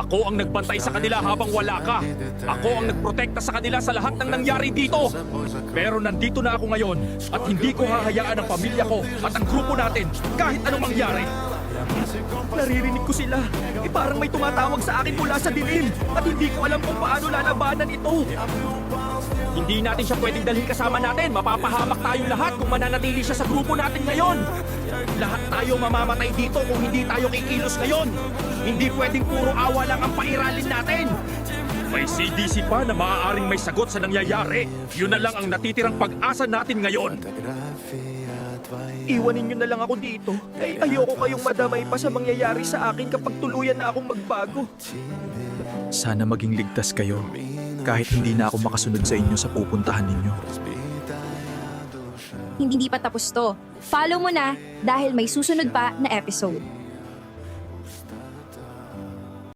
Ako ang nagbantay sa kanila habang wala ka. Ako ang nagprotekta sa kanila sa lahat ng nangyari dito. Pero nandito na ako ngayon at hindi ko hahayaan ang pamilya ko at ang grupo natin kahit anong mangyari. Naririnig ko sila. Parang may tumatawag sa akin mula sa dilim at hindi ko alam kung paano lalabanan ito. Hindi natin siya pwedeng dalhin kasama natin. Mapapahamak tayong lahat kung mananatili siya sa grupo natin ngayon. Lahat tayo mamamatay dito kung hindi tayo kikilos ngayon. Hindi pwedeng puro awa lang ang pairalin natin. May CDC pa na maaaring may sagot sa nangyayari. Yun na lang ang natitirang pag-asa natin ngayon. Iwanin niyo na lang ako dito. Ayoko kayong madamay pa sa mangyayari sa akin kapag tuluyan na akong magbago. Sana maging ligtas kayo kahit hindi na ako makasunod sa inyo sa pupuntahan ninyo. Hindi pa tapos to. Follow mo na dahil may susunod pa na episode.